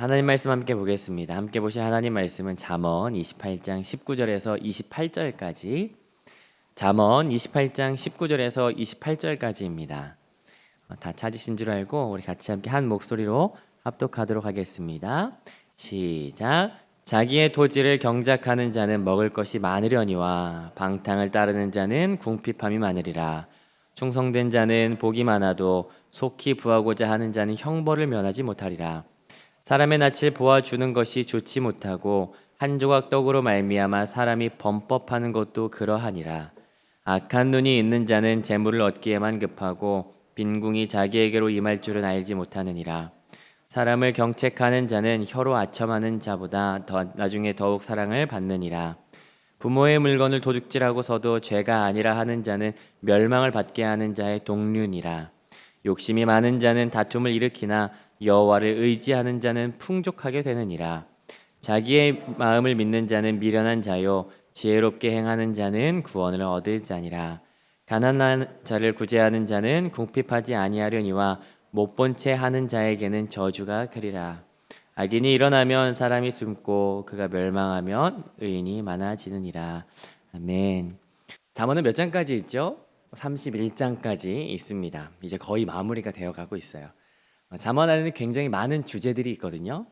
하나님 말씀 함께 보겠습니다. 함께 보실 하나님 말씀은 잠언 28장 19절에서 28절까지 잠언 28장 19절에서 28절까지입니다. 다 찾으신 줄 알고 우리 같이 함께 한 목소리로 합독하도록 하겠습니다. 시작. 자기의 토지를 경작하는 자는 먹을 것이 많으려니와 방탕을 따르는 자는 궁핍함이 많으리라. 충성된 자는 복이 많아도 속히 부하고자 하는 자는 형벌을 면하지 못하리라. 사람의 낯을 보아주는 것이 좋지 못하고 한 조각 떡으로 말미암아 사람이 범법하는 것도 그러하니라. 악한 눈이 있는 자는 재물을 얻기에만 급하고 빈궁이 자기에게로 임할 줄은 알지 못하느니라. 사람을 경책하는 자는 혀로 아첨하는 자보다 나중에 더욱 사랑을 받느니라. 부모의 물건을 도둑질하고서도 죄가 아니라 하는 자는 멸망을 받게 하는 자의 동류니라. 욕심이 많은 자는 다툼을 일으키나 여호와를 의지하는 자는 풍족하게 되느니라. 자기의 마음을 믿는 자는 미련한 자요 지혜롭게 행하는 자는 구원을 얻을 자니라. 가난한 자를 구제하는 자는 궁핍하지 아니하려니와 못 본 채 하는 자에게는 저주가 크리라. 악인이 일어나면 사람이 숨고 그가 멸망하면 의인이 많아지느니라. 아멘. 잠언은 몇 장까지 있죠? 31장까지 있습니다. 이제 거의 마무리가 되어가고 있어요. 잠언 안에는 굉장히 많은 주제들이 있거든요.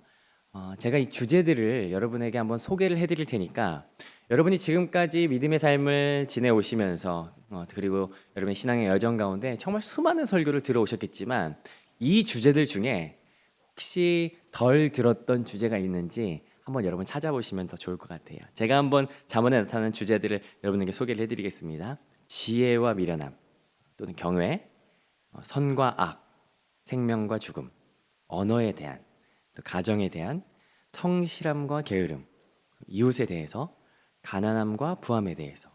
제가 이 주제들을 여러분에게 한번 소개를 해드릴 테니까 여러분이 지금까지 믿음의 삶을 지내오시면서 그리고 여러분의 신앙의 여정 가운데 정말 수많은 설교를 들어오셨겠지만 이 주제들 중에 혹시 덜 들었던 주제가 있는지 한번 여러분 찾아보시면 더 좋을 것 같아요. 제가 한번 잠언에 나타나는 주제들을 여러분에게 소개를 해드리겠습니다. 지혜와 미련함 또는 경외, 선과 악, 생명과 죽음, 언어에 대한, 또 가정에 대한, 성실함과 게으름, 이웃에 대해서, 가난함과 부함에 대해서,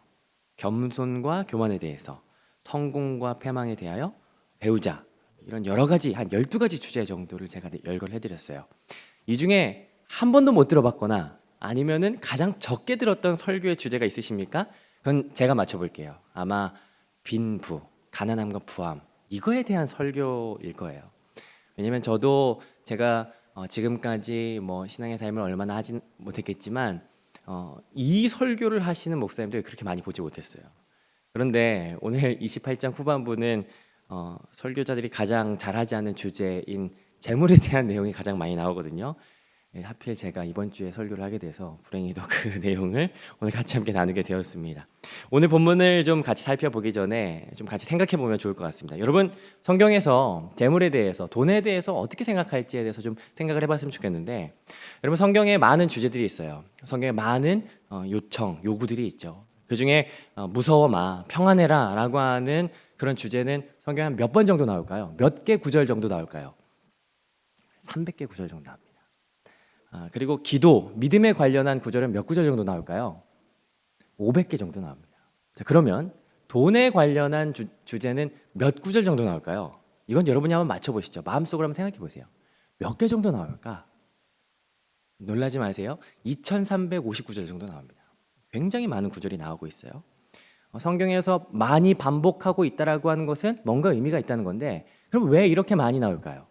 겸손과 교만에 대해서, 성공과 패망에 대하여, 배우자, 이런 여러 가지 한 12가지 주제 정도를 제가 열거를 해드렸어요. 이 중에 한 번도 못 들어봤거나 아니면은 가장 적게 들었던 설교의 주제가 있으십니까? 그건 제가 맞춰볼게요. 아마 빈부, 가난함과 부함, 이거에 대한 설교일 거예요. 왜냐면 저도 제가 지금까지 뭐 신앙의 삶을 얼마나 하진 못했겠지만 이 설교를 하시는 목사님들 그렇게 많이 보지 못했어요. 그런데 오늘 28장 후반부는 설교자들이 가장 잘하지 않는 주제인 재물에 대한 내용이 가장 많이 나오거든요. 하필 제가 이번 주에 설교를 하게 돼서 불행히도 그 내용을 오늘 같이 함께 나누게 되었습니다. 오늘 본문을 좀 같이 살펴보기 전에 좀 같이 생각해 보면 좋을 것 같습니다. 여러분 성경에서 재물에 대해서 돈에 대해서 어떻게 생각할지에 대해서 좀 생각을 해봤으면 좋겠는데 여러분 성경에 많은 주제들이 있어요. 성경에 많은 요청, 요구들이 있죠. 그 중에 무서워 마, 평안해라 라고 하는 그런 주제는 성경에 한 몇 번 정도 나올까요? 몇 개 구절 정도 나올까요? 300개 구절 정도 나옵니다. 그리고 기도, 믿음에 관련한 구절은 몇 구절 정도 나올까요? 500개 정도 나옵니다. 자, 그러면 돈에 관련한 주제는 몇 구절 정도 나올까요? 이건 여러분이 한번 맞춰보시죠. 마음속으로 한번 생각해 보세요. 몇 개 정도 나올까? 놀라지 마세요. 2359절 정도 나옵니다. 굉장히 많은 구절이 나오고 있어요. 성경에서 많이 반복하고 있다라고 하는 것은 뭔가 의미가 있다는 건데 그럼 왜 이렇게 많이 나올까요?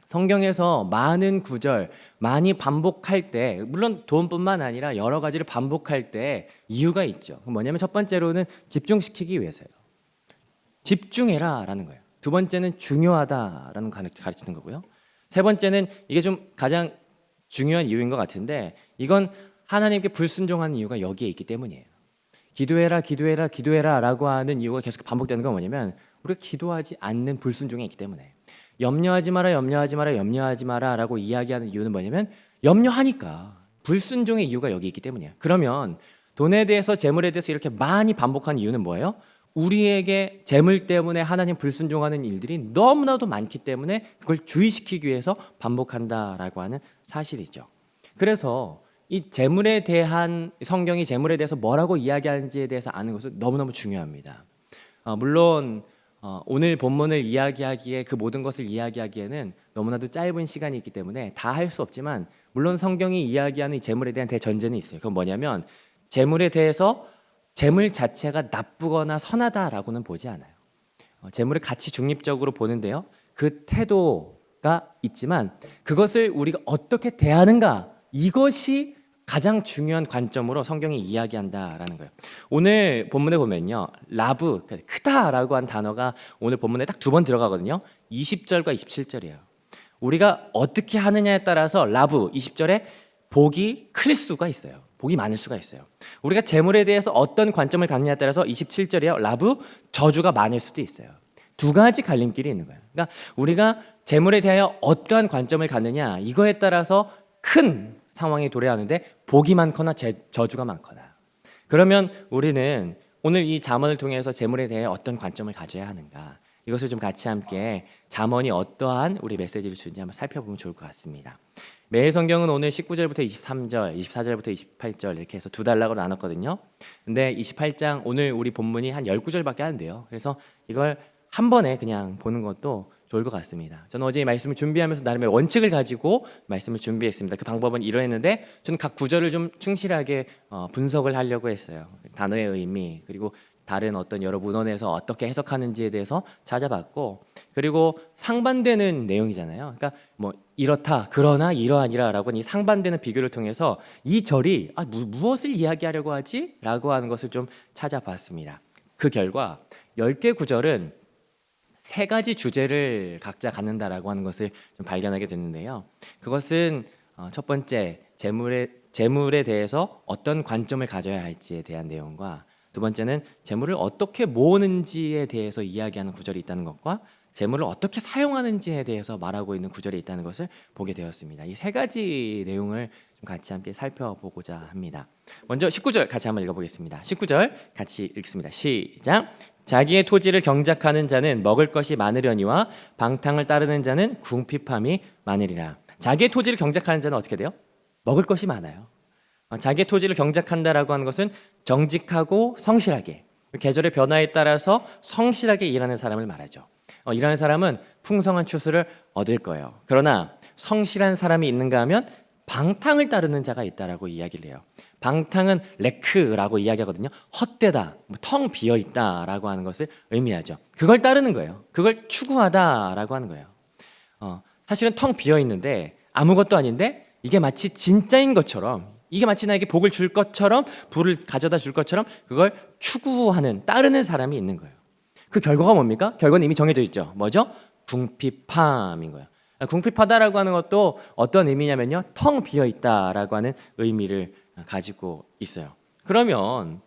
성경에서 많은 구절, 많이 반복할 때 물론 돈뿐만 아니라 여러 가지를 반복할 때 이유가 있죠. 뭐냐면 첫 번째로는 집중시키기 위해서요. 집중해라 라는 거예요. 두 번째는 중요하다라는 거 가르치는 거고요. 세 번째는 이게 좀 가장 중요한 이유인 것 같은데 이건 하나님께 불순종하는 이유가 여기에 있기 때문이에요. 기도해라 기도해라 기도해라 라고 하는 이유가 계속 반복되는 건 뭐냐면 우리가 기도하지 않는 불순종이 있기 때문에 염려하지 마라 염려하지 마라 염려하지 마라 라고 이야기하는 이유는 뭐냐면 염려하니까 불순종의 이유가 여기 있기 때문이에요. 그러면 돈에 대해서 재물에 대해서 이렇게 많이 반복하는 이유는 뭐예요? 우리에게 재물 때문에 하나님 불순종하는 일들이 너무나도 많기 때문에 그걸 주의시키기 위해서 반복한다라고 하는 사실이죠. 그래서 이 재물에 대한 성경이 재물에 대해서 뭐라고 이야기하는지에 대해서 아는 것은 너무너무 중요합니다. 물론 오늘 본문을 이야기하기에 그 모든 것을 이야기하기에는 너무나도 짧은 시간이 있기 때문에 다 할 수 없지만 물론 성경이 이야기하는 이 재물에 대한 대전제는 있어요. 그건 뭐냐면 재물에 대해서 재물 자체가 나쁘거나 선하다라고는 보지 않아요. 재물을 가치 중립적으로 보는데요. 그 태도, 있지만 그것을 우리가 어떻게 대하는가, 이것이 가장 중요한 관점으로 성경이 이야기한다라는 거예요. 오늘 본문에 보면요, 라브, 크다라고 한 단어가 오늘 본문에 딱 2번 들어가거든요. 20절과 27절이에요. 우리가 어떻게 하느냐에 따라서 라브 20절에 복이 클 수가 있어요. 복이 많을 수가 있어요. 우리가 재물에 대해서 어떤 관점을 갖느냐에 따라서 27절이에요. 라브, 저주가 많을 수도 있어요. 2가지 갈림길이 있는 거예요. 그러니까 우리가 재물에 대하여 어떠한 관점을 갖느냐, 이거에 따라서 큰 상황이 도래하는데 복이 많거나 저주가 많거나. 그러면 우리는 오늘 이 잠언을 통해서 재물에 대해 어떤 관점을 가져야 하는가, 이것을 좀 같이 함께 잠언이 어떠한 우리 메시지를 주는지 한번 살펴보면 좋을 것 같습니다. 매일 성경은 오늘 19절부터 23절, 24절부터 28절 이렇게 해서 2단락으로 나눴거든요. 근데 28장 오늘 우리 본문이 한 19절밖에 안 돼요. 그래서 이걸 한 번에 그냥 보는 것도 좋을 것 같습니다. 저는 어제 이 말씀을 준비하면서 나름의 원칙을 가지고 말씀을 준비했습니다. 그 방법은 이러했는데 저는 각 구절을 좀 충실하게 분석을 하려고 했어요. 단어의 의미, 그리고 다른 어떤 여러 문헌에서 어떻게 해석하는지에 대해서 찾아봤고, 그리고 상반되는 내용이잖아요. 그러니까 뭐 이렇다, 그러나 이러하니라라고 이 상반되는 비교를 통해서 이 절이 무엇을 이야기하려고 하지? 라고 하는 것을 좀 찾아봤습니다. 그 결과 10개 구절은 3가지 주제를 각자 갖는다라고 하는 것을 좀 발견하게 됐는데요. 그것은 첫 번째, 재물에 대해서 어떤 관점을 가져야 할지에 대한 내용과, 두 번째는 재물을 어떻게 모으는지에 대해서 이야기하는 구절이 있다는 것과, 재물을 어떻게 사용하는지에 대해서 말하고 있는 구절이 있다는 것을 보게 되었습니다. 이 3가지 내용을 좀 같이 함께 살펴보고자 합니다. 먼저 19절 같이 한번 읽어보겠습니다. 19절 같이 읽습니다. 시작. 자기의 토지를 경작하는 자는 먹을 것이 많으려니와 방탕을 따르는 자는 궁핍함이 많으리라. 자기의 토지를 경작하는 자는 어떻게 돼요? 먹을 것이 많아요. 자기의 토지를 경작한다라고 하는 것은 정직하고 성실하게, 계절의 변화에 따라서 성실하게 일하는 사람을 말하죠. 일하는 사람은 풍성한 추수를 얻을 거예요. 그러나 성실한 사람이 있는가 하면 방탕을 따르는 자가 있다라고 이야기를 해요. 방탕은 레크라고 이야기하거든요. 헛되다, 텅 비어있다라고 하는 것을 의미하죠. 그걸 따르는 거예요. 그걸 추구하다라고 하는 거예요. 사실은 텅 비어있는데 아무것도 아닌데 이게 마치 진짜인 것처럼, 이게 마치 나에게 복을 줄 것처럼, 부를 가져다 줄 것처럼 그걸 추구하는, 따르는 사람이 있는 거예요. 그 결과가 뭡니까? 결과는 이미 정해져 있죠. 뭐죠? 궁핍함인 거예요. 궁핍하다라고 하는 것도 어떤 의미냐면요, 텅 비어있다라고 하는 의미를 가지고 있어요. 그러면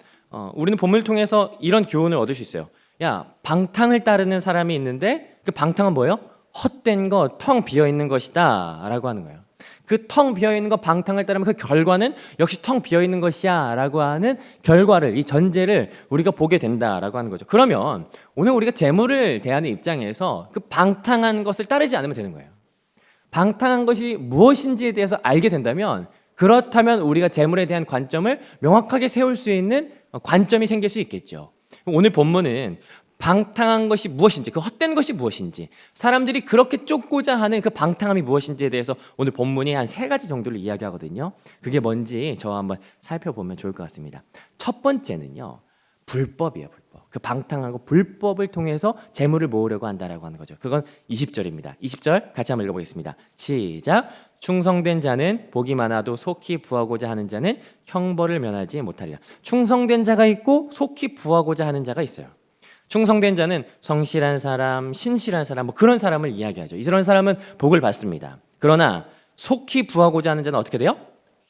우리는 본문을 통해서 이런 교훈을 얻을 수 있어요. 야, 방탕을 따르는 사람이 있는데 그 방탕은 뭐예요? 헛된 거, 텅 비어있는 것이다 라고 하는 거예요. 그 텅 비어있는 거, 방탕을 따르면 그 결과는 역시 텅 비어있는 것이야 라고 하는 결과를, 이 전제를 우리가 보게 된다라고 하는 거죠. 그러면 오늘 우리가 재물을 대하는 입장에서 그 방탕한 것을 따르지 않으면 되는 거예요. 방탕한 것이 무엇인지에 대해서 알게 된다면, 그렇다면 우리가 재물에 대한 관점을 명확하게 세울 수 있는 관점이 생길 수 있겠죠. 오늘 본문은 방탕한 것이 무엇인지, 그 헛된 것이 무엇인지, 사람들이 그렇게 쫓고자 하는 그 방탕함이 무엇인지에 대해서 오늘 본문이 한 3가지 정도를 이야기하거든요. 그게 뭔지 저와 한번 살펴보면 좋을 것 같습니다. 첫 번째는요, 불법이에요. 불법. 그 방탕한 거, 불법을 통해서 재물을 모으려고 한다라고 하는 거죠. 그건 20절입니다. 20절 같이 한번 읽어보겠습니다. 시작. 충성된 자는 복이 많아도 속히 부하고자 하는 자는 형벌을 면하지 못하리라. 충성된 자가 있고 속히 부하고자 하는 자가 있어요. 충성된 자는 성실한 사람, 신실한 사람, 뭐 그런 사람을 이야기하죠. 이런 사람은 복을 받습니다. 그러나 속히 부하고자 하는 자는 어떻게 돼요?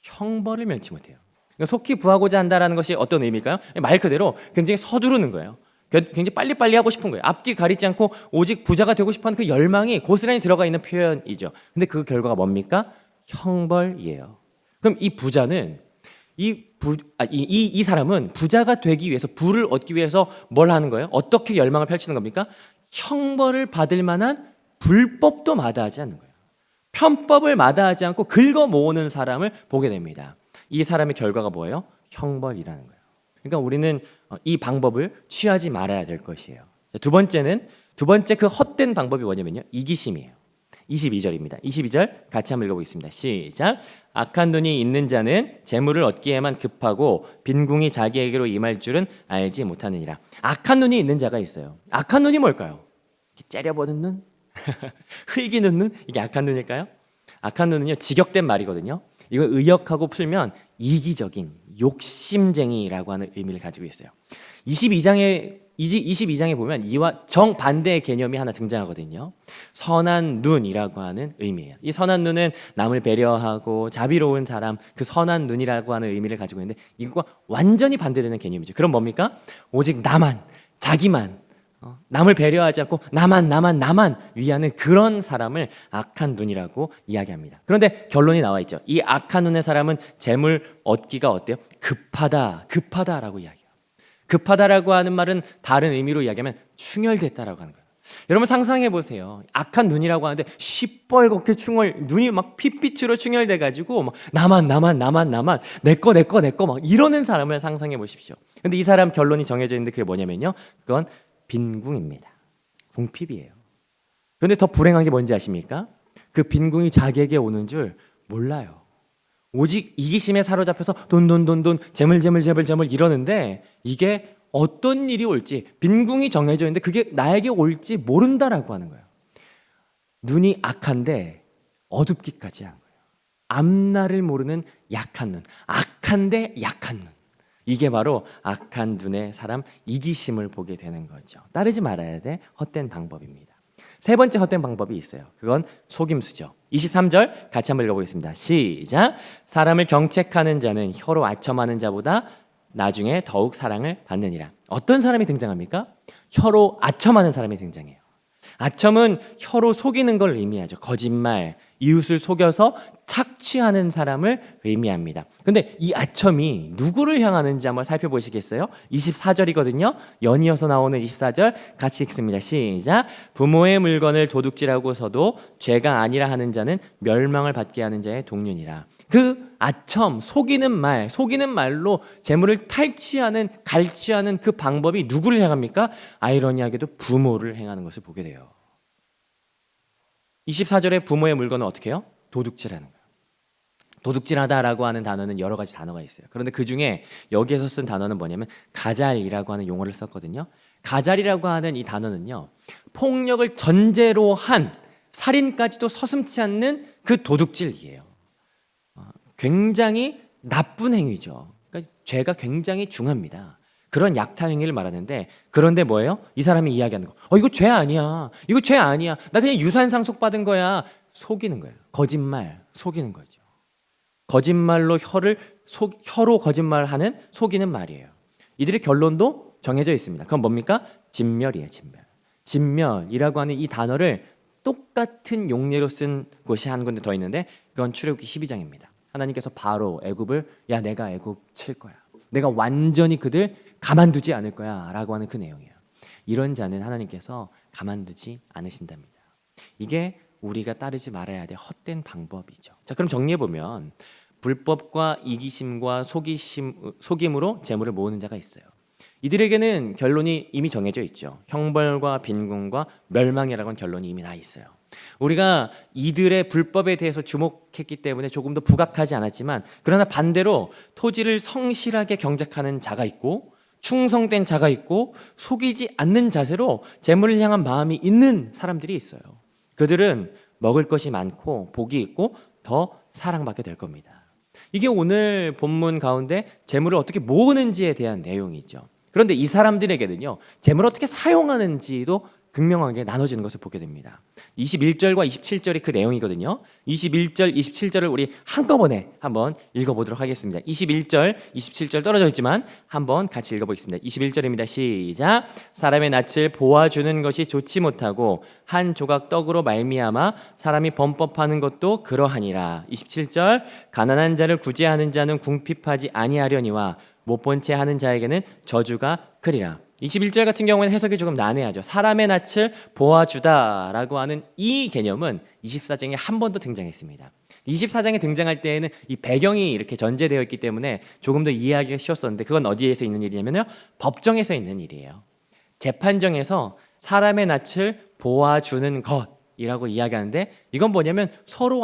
형벌을 면치 못해요. 그러니까 속히 부하고자 한다는 것이 어떤 의미일까요? 말 그대로 굉장히 서두르는 거예요. 굉장히 빨리빨리 하고 싶은 거예요. 앞뒤 가리지 않고 오직 부자가 되고 싶어하는 그 열망이 고스란히 들어가 있는 표현이죠. 근데 그 결과가 뭡니까? 형벌이에요. 그럼 이 부자는 이 사람은 부자가 되기 위해서, 부를 얻기 위해서 뭘 하는 거예요? 어떻게 열망을 펼치는 겁니까? 형벌을 받을 만한 불법도 마다하지 않는 거예요. 편법을 마다하지 않고 긁어 모으는 사람을 보게 됩니다. 이 사람의 결과가 뭐예요? 형벌이라는 거예요. 그러니까 우리는 이 방법을 취하지 말아야 될 것이에요. 두 번째 그 헛된 방법이 뭐냐면요, 이기심이에요. 22절입니다. 22절 같이 한번 읽어보겠습니다. 시작. 악한 눈이 있는 자는 재물을 얻기에만 급하고 빈궁이 자기에게로 임할 줄은 알지 못하느니라. 악한 눈이 있는 자가 있어요. 악한 눈이 뭘까요? 째려보는 눈, 흘기는 눈? 이게 악한 눈일까요? 악한 눈은요, 직역된 말이거든요. 이걸 의역하고 풀면 이기적인 욕심쟁이라고 하는 의미를 가지고 있어요. 22장에 보면 이와 정반대의 개념이 하나 등장하거든요. 선한 눈이라고 하는 의미예요. 이 선한 눈은 남을 배려하고 자비로운 사람, 그 선한 눈이라고 하는 의미를 가지고 있는데 이것과 완전히 반대되는 개념이죠. 그럼 뭡니까? 오직 나만, 자기만, 남을 배려하지 않고 나만 위하는 그런 사람을 악한 눈이라고 이야기합니다. 그런데 결론이 나와 있죠. 이 악한 눈의 사람은 재물 얻기가 어때요? 급하다라고 이야기해요. 급하다라고 하는 말은 다른 의미로 이야기하면 충혈됐다라고 하는 거예요. 여러분 상상해 보세요. 악한 눈이라고 하는데 시뻘겋게 눈이 막 핏빛으로 충혈돼 가지고 막 나만 내거 막 이러는 사람을 상상해 보십시오. 근데 이 사람 결론이 정해져 있는데 그게 뭐냐면요. 그건 빈궁입니다. 궁핍이에요. 그런데 더 불행한 게 뭔지 아십니까? 그 빈궁이 자기에게 오는 줄 몰라요. 오직 이기심에 사로잡혀서 돈 재물 이러는데 이게 어떤 일이 올지 빈궁이 정해져 있는데 그게 나에게 올지 모른다라고 하는 거예요. 눈이 악한데 어둡기까지 한 거예요. 앞날을 모르는 약한 눈, 악한데 약한 눈. 이게 바로 악한 눈의 사람 이기심을 보게 되는 거죠. 따르지 말아야 돼 헛된 방법입니다. 세 번째 헛된 방법이 있어요. 그건 속임수죠. 23절 같이 한번 읽어보겠습니다. 시작. 사람을 경책하는 자는 혀로 아첨하는 자보다 나중에 더욱 사랑을 받느니라. 어떤 사람이 등장합니까? 혀로 아첨하는 사람이 등장해요. 아첨은 혀로 속이는 걸 의미하죠. 거짓말, 이웃을 속여서 착취하는 사람을 의미합니다. 근데 이 아첨이 누구를 향하는지 한번 살펴보시겠어요? 24절이거든요. 연이어서 나오는 24절 같이 읽습니다. 시작. 부모의 물건을 도둑질하고서도 죄가 아니라 하는 자는 멸망을 받게 하는 자의 동륜이라. 그 아첨, 속이는 말로 재물을 탈취하는, 갈취하는 그 방법이 누구를 향합니까? 아이러니하게도 부모를 행하는 것을 보게 돼요. 24절에 부모의 물건은 어떻게 해요? 도둑질하는 거예요. 도둑질하다라고 하는 단어는 여러 가지 단어가 있어요. 그런데 그 중에 여기에서 쓴 단어는 뭐냐면 가잘이라고 하는 용어를 썼거든요. 가잘이라고 하는 이 단어는요, 폭력을 전제로 한 살인까지도 서슴지 않는 그 도둑질이에요. 굉장히 나쁜 행위죠. 그러니까 죄가 굉장히 중합니다. 그런 약탈 행위를 말하는데, 그런데 뭐예요? 이 사람이 이야기하는 거. 이거 죄 아니야. 이거 죄 아니야. 나 그냥 유산상속 받은 거야. 속이는 거예요. 거짓말, 속이는 거죠. 거짓말로 혀로 거짓말하는 속이는 말이에요. 이들의 결론도 정해져 있습니다. 그건 뭡니까? 진멸이에요. 진멸이라고 하는 이 단어를 똑같은 용례로 쓴 곳이 한 군데 더 있는데 그건 출애굽기 12장입니다. 하나님께서 바로 애굽을 내가 애굽 칠 거야. 내가 완전히 그들 가만두지 않을 거야 라고 하는 그 내용이에요. 이런 자는 하나님께서 가만두지 않으신답니다. 이게 우리가 따르지 말아야 될 헛된 방법이죠. 자, 그럼 정리해보면 불법과 이기심과 속임으로 재물을 모으는 자가 있어요. 이들에게는 결론이 이미 정해져 있죠. 형벌과 빈궁과 멸망이라고 하는 결론이 이미 나 있어요. 우리가 이들의 불법에 대해서 주목했기 때문에 조금 더 부각하지 않았지만, 그러나 반대로 토지를 성실하게 경작하는 자가 있고 충성된 자가 있고 속이지 않는 자세로 재물을 향한 마음이 있는 사람들이 있어요. 그들은 먹을 것이 많고 복이 있고 더 사랑받게 될 겁니다. 이게 오늘 본문 가운데 재물을 어떻게 모으는지에 대한 내용이죠. 그런데 이 사람들에게는요, 재물을 어떻게 사용하는지도 극명하게 나눠지는 것을 보게 됩니다. 21절과 27절이 그 내용이거든요. 21절, 27절을 우리 한꺼번에 한번 읽어보도록 하겠습니다. 21절, 27절 떨어져 있지만 한번 같이 읽어보겠습니다. 21절입니다. 시작. 사람의 낯을 보아주는 것이 좋지 못하고 한 조각 떡으로 말미암아 사람이 범법하는 것도 그러하니라. 27절. 가난한 자를 구제하는 자는 궁핍하지 아니하려니와 못 본 채 하는 자에게는 저주가 크리라. 21절 같은 경우에는 해석이 조금 난해하죠. 사람의 낯을 보아주다라고 하는 이 개념은 24장에 한 번 더 등장했습니다. 24장에 등장할 때에는 이 배경이 이렇게 전제되어 있기 때문에 조금 더 이해하기가 쉬웠었는데, 그건 어디에서 있는 일이냐면요, 법정에서 있는 일이에요. 재판정에서 사람의 낯을 보아주는 것이라고 이야기하는데, 이건 뭐냐면 서로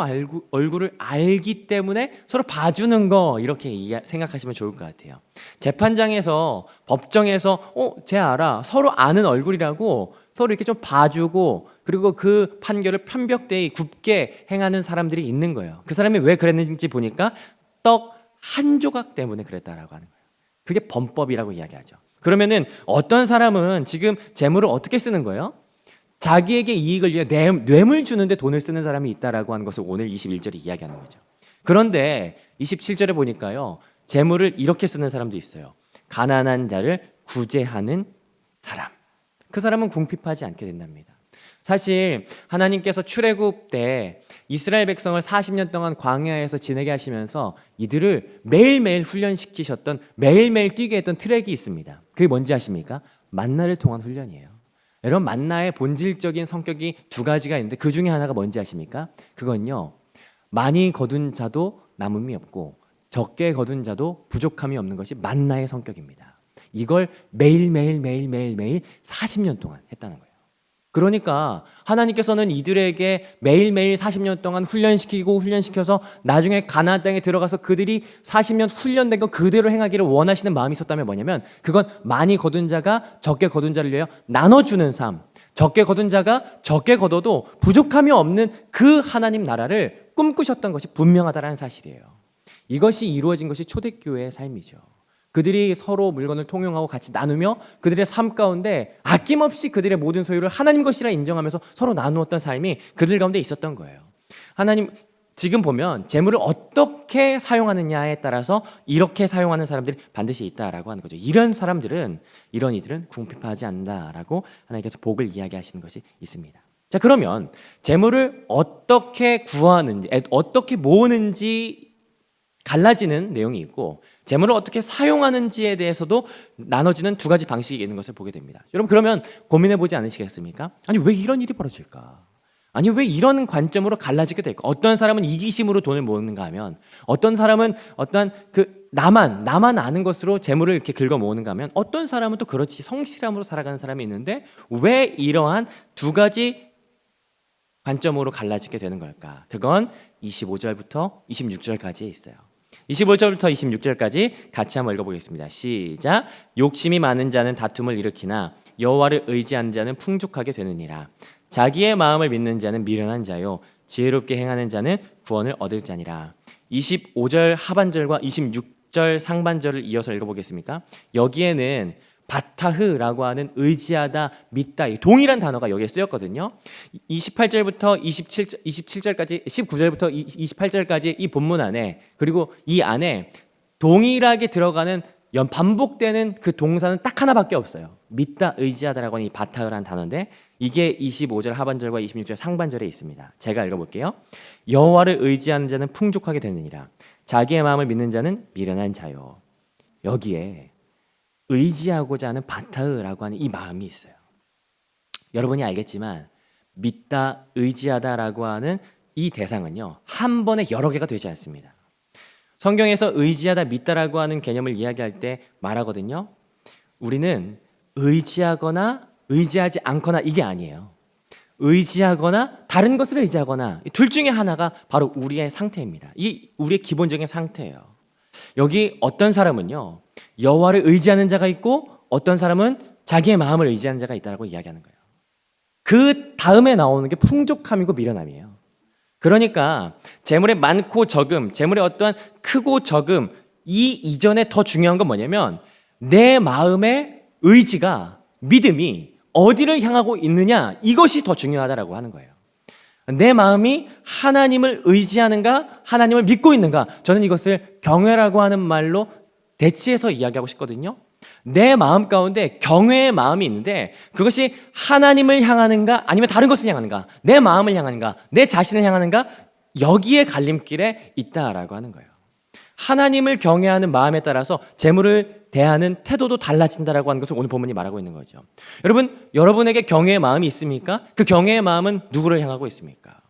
얼굴을 알기 때문에 서로 봐주는 거, 이렇게 생각하시면 좋을 것 같아요. 재판장에서, 법정에서 쟤 알아, 서로 아는 얼굴이라고 서로 이렇게 좀 봐주고 그리고 그 판결을 편벽되이 굽게 행하는 사람들이 있는 거예요. 그 사람이 왜 그랬는지 보니까 떡 한 조각 때문에 그랬다라고 하는 거예요. 그게 범법이라고 이야기하죠. 그러면은 어떤 사람은 지금 재물을 어떻게 쓰는 거예요? 자기에게 이익을 위해 뇌물 주는데 돈을 쓰는 사람이 있다라고 하는 것을 오늘 21절에 이야기하는 거죠. 그런데 27절에 보니까요, 재물을 이렇게 쓰는 사람도 있어요. 가난한 자를 구제하는 사람. 그 사람은 궁핍하지 않게 된답니다. 사실 하나님께서 출애굽 때 이스라엘 백성을 40년 동안 광야에서 지내게 하시면서 이들을 매일매일 훈련시키셨던, 매일매일 뛰게 했던 트랙이 있습니다. 그게 뭔지 아십니까? 만나를 통한 훈련이에요. 여러분, 만나의 본질적인 성격이 두 가지가 있는데 그 중에 하나가 뭔지 아십니까? 그건요, 많이 거둔 자도 남음이 없고 적게 거둔 자도 부족함이 없는 것이 만나의 성격입니다. 이걸 매일매일 40년 동안 했다는 거예요. 그러니까 하나님께서는 이들에게 매일매일 40년 동안 훈련시켜서 나중에 가나안 땅에 들어가서 그들이 40년 훈련된 거 그대로 행하기를 원하시는 마음이 있었다면 뭐냐면, 그건 많이 거둔 자가 적게 거둔 자를 위하여 나눠주는 삶, 적게 거둔 자가 적게 거둬도 부족함이 없는 그 하나님 나라를 꿈꾸셨던 것이 분명하다는 사실이에요. 이것이 이루어진 것이 초대교회의 삶이죠. 그들이 서로 물건을 통용하고 같이 나누며 그들의 삶 가운데 아낌없이 그들의 모든 소유를 하나님 것이라 인정하면서 서로 나누었던 삶이 그들 가운데 있었던 거예요. 하나님, 지금 보면 재물을 어떻게 사용하느냐에 따라서 이렇게 사용하는 사람들이 반드시 있다라고 하는 거죠. 이런 이들은 궁핍하지 않는다라고 하나님께서 복을 이야기하시는 것이 있습니다. 자, 그러면 재물을 어떻게 구하는지, 어떻게 모으는지 갈라지는 내용이 있고, 재물을 어떻게 사용하는지에 대해서도 나눠지는 두 가지 방식이 있는 것을 보게 됩니다. 여러분, 그러면 고민해 보지 않으시겠습니까? 아니, 왜 이런 일이 벌어질까? 아니, 왜 이런 관점으로 갈라지게 될까? 어떤 사람은 이기심으로 돈을 모으는가 하면, 어떤 사람은 어떠한 나만 아는 것으로 재물을 이렇게 긁어 모으는가 하면, 어떤 사람은 또 그렇지 성실함으로 살아가는 사람이 있는데, 왜 이러한 두 가지 관점으로 갈라지게 되는 걸까? 그건 25절부터 26절까지에 있어요. 25절부터 26절까지 같이 한번 읽어보겠습니다. 시작. 욕심이 많은 자는 다툼을 일으키나 여호와를 의지하는 자는 풍족하게 되느니라. 자기의 마음을 믿는 자는 미련한 자요 지혜롭게 행하는 자는 구원을 얻을 자니라. 25절 하반절과 26절 상반절을 이어서 읽어보겠습니까? 여기에는 바타흐라고 하는 의지하다, 믿다, 동일한 단어가 여기에 쓰였거든요. 28절부터 27절까지, 19절부터 28절까지 이 본문 안에, 그리고 이 안에 동일하게 들어가는 반복되는 그 동사는 딱 하나밖에 없어요. 믿다, 의지하다라고 하는 이 바타흐라는 단어인데, 이게 25절 하반절과 26절 상반절에 있습니다. 제가 읽어볼게요. 여호와를 의지하는 자는 풍족하게 되느니라. 자기의 마음을 믿는 자는 미련한 자요. 여기에 의지하고자 하는 바타흐라고 하는 이 마음이 있어요. 여러분이 알겠지만 믿다, 의지하다라고 하는 이 대상은요, 한 번에 여러 개가 되지 않습니다. 성경에서 의지하다, 믿다라고 하는 개념을 이야기할 때 말하거든요. 우리는 의지하거나 의지하지 않거나 이게 아니에요. 의지하거나 다른 것을 의지하거나 둘 중에 하나가 바로 우리의 상태입니다. 이 우리의 기본적인 상태예요. 여기 어떤 사람은요, 여호와를 의지하는 자가 있고 어떤 사람은 자기의 마음을 의지하는 자가 있다고 이야기하는 거예요. 그 다음에 나오는 게 풍족함이고 미련함이에요. 그러니까 재물의 많고 적음, 재물의 어떠한 크고 적음, 이 이전에 더 중요한 건 뭐냐면 내 마음의 의지가, 믿음이 어디를 향하고 있느냐, 이것이 더 중요하다라고 하는 거예요. 내 마음이 하나님을 의지하는가, 하나님을 믿고 있는가. 저는 이것을 경외라고 하는 말로 대치해서 이야기하고 싶거든요. 내 마음 가운데 경외의 마음이 있는데 그것이 하나님을 향하는가 아니면 다른 것을 향하는가, 내 마음을 향하는가, 내 자신을 향하는가, 여기에 갈림길에 있다라고 하는 거예요. 하나님을 경외하는 마음에 따라서 재물을 대하는 태도도 달라진다라고 하는 것을 오늘 본문이 말하고 있는 거죠. 여러분에게 경외의 마음이 있습니까? 그 경외의 마음은 누구를 향하고 있습니까?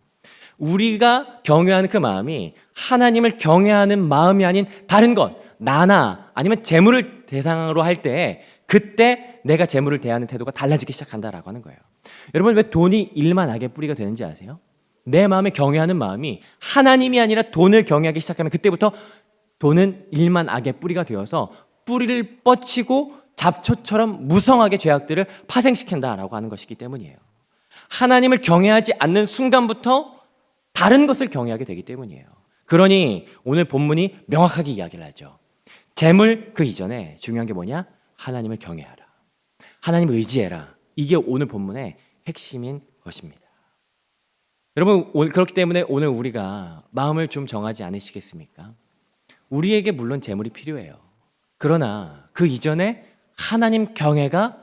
우리가 경외하는 그 마음이 하나님을 경외하는 마음이 아닌 다른 것, 나나 아니면 재물을 대상으로 할 때, 그때 내가 재물을 대하는 태도가 달라지기 시작한다라고 하는 거예요. 여러분, 왜 돈이 일만 악의 뿌리가 되는지 아세요? 내 마음에 경외하는 마음이 하나님이 아니라 돈을 경외하기 시작하면 그때부터 돈은 일만 악의 뿌리가 되어서 뿌리를 뻗치고 잡초처럼 무성하게 죄악들을 파생시킨다라고 하는 것이기 때문이에요. 하나님을 경외하지 않는 순간부터 다른 것을 경외하게 되기 때문이에요. 그러니 오늘 본문이 명확하게 이야기를 하죠. 재물 그 이전에 중요한 게 뭐냐? 하나님을 경외하라. 하나님을 의지해라. 이게 오늘 본문의 핵심인 것입니다. 여러분, 그렇기 때문에 오늘 우리가 마음을 좀 정하지 않으시겠습니까? 우리에게 물론 재물이 필요해요. 그러나 그 이전에 하나님 경외가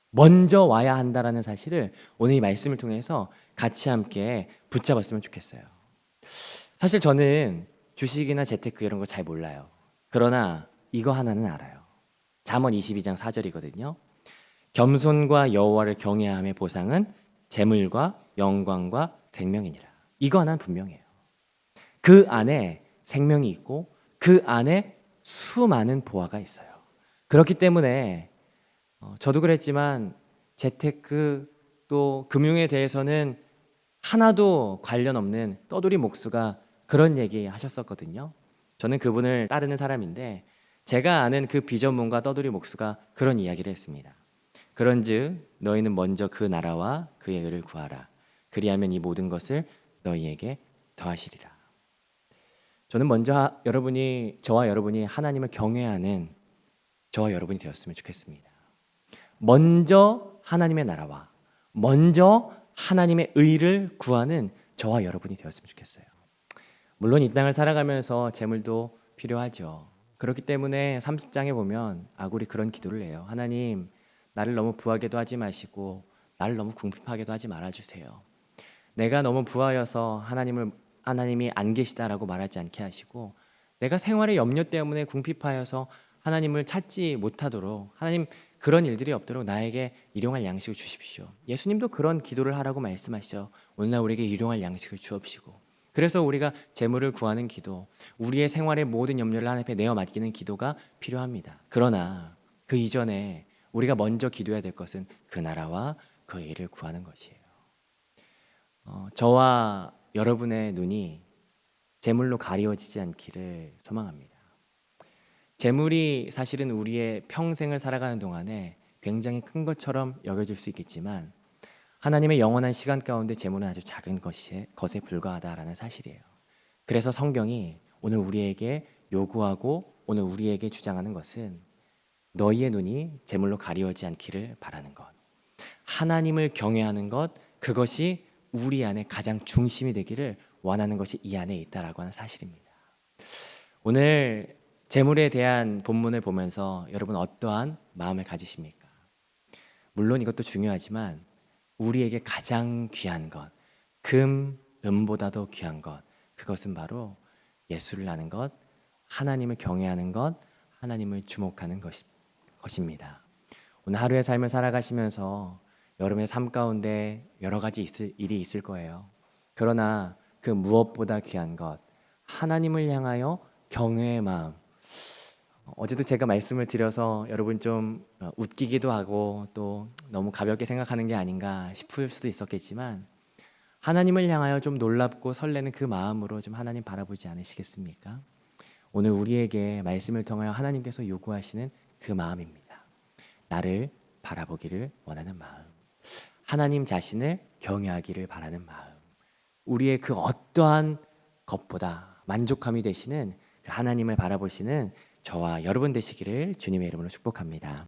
먼저 와야 한다라는 사실을 오늘 이 말씀을 통해서 같이 함께 붙잡았으면 좋겠어요. 사실 저는 주식이나 재테크 이런 거 잘 몰라요. 그러나 이거 하나는 알아요. 잠언 22장 4절이거든요. 겸손과 여호와를 경외함의 보상은 재물과 영광과 생명이니라. 이거 하나는 분명해요. 그 안에 생명이 있고 그 안에 수많은 보화가 있어요. 그렇기 때문에 저도 그랬지만 재테크 또 금융에 대해서는 하나도 관련 없는 떠돌이 목수가 그런 얘기 하셨었거든요. 저는 그분을 따르는 사람인데 제가 아는 그 비전문가 떠돌이 목수가 그런 이야기를 했습니다. 그런즉 너희는 먼저 그 나라와 그의 의를 구하라. 그리하면 이 모든 것을 너희에게 더하시리라. 저는 먼저 저와 여러분이 하나님을 경외하는 저와 여러분이 되었으면 좋겠습니다. 먼저 하나님의 나라와 먼저 하나님의 의를 구하는 저와 여러분이 되었으면 좋겠어요. 물론 이 땅을 살아가면서 재물도 필요하죠. 그렇기 때문에 30장에 보면 아굴이 그런 기도를 해요. 하나님, 나를 너무 부하게도 하지 마시고 나를 너무 궁핍하게도 하지 말아주세요. 내가 너무 부하여서 하나님이 안 계시다라고 말하지 않게 하시고 내가 생활의 염려 때문에 궁핍하여서 하나님을 찾지 못하도록 하나님 그런 일들이 없도록 나에게 일용할 양식을 주십시오. 예수님도 그런 기도를 하라고 말씀하시죠. 오늘날 우리에게 일용할 양식을 주옵시고 그래서 우리가 재물을 구하는 기도, 우리의 생활의 모든 염려를 하나님 앞에 내어 맡기는 기도가 필요합니다. 그러나 그 이전에 우리가 먼저 기도해야 될 것은 그 나라와 그 일을 구하는 것이에요. 저와 여러분의 눈이 재물로 가리워지지 않기를 소망합니다. 재물이 사실은 우리의 평생을 살아가는 동안에 굉장히 큰 것처럼 여겨질 수 있겠지만 하나님의 영원한 시간 가운데 재물은 아주 작은 것에 불과하다라는 사실이에요. 그래서 성경이 오늘 우리에게 요구하고 오늘 우리에게 주장하는 것은 너희의 눈이 재물로 가리워지지 않기를 바라는 것, 하나님을 경외하는 것, 그것이 우리 안에 가장 중심이 되기를 원하는 것이 이 안에 있다라고 하는 사실입니다. 오늘 재물에 대한 본문을 보면서 여러분 어떠한 마음을 가지십니까? 물론 이것도 중요하지만 우리에게 가장 귀한 것, 은보다도 귀한 것, 그것은 바로 예수를 아는 것, 하나님을 경외하는 것, 하나님을 주목하는 것입니다. 오늘 하루의 삶을 살아가시면서 여러분의 삶 가운데 여러 가지 일이 있을 거예요. 그러나 그 무엇보다 귀한 것, 하나님을 향하여 경외의 마음. 어제도 제가 말씀을 드려서 여러분 좀 웃기기도 하고 또 너무 가볍게 생각하는 게 아닌가 싶을 수도 있었겠지만 하나님을 향하여 좀 놀랍고 설레는 그 마음으로 좀 하나님 바라보지 않으시겠습니까? 오늘 우리에게 말씀을 통하여 하나님께서 요구하시는 그 마음입니다. 나를 바라보기를 원하는 마음, 하나님 자신을 경외하기를 바라는 마음, 우리의 그 어떠한 것보다 만족함이 되시는 하나님을 바라보시는 저와 여러분 되시기를 주님의 이름으로 축복합니다.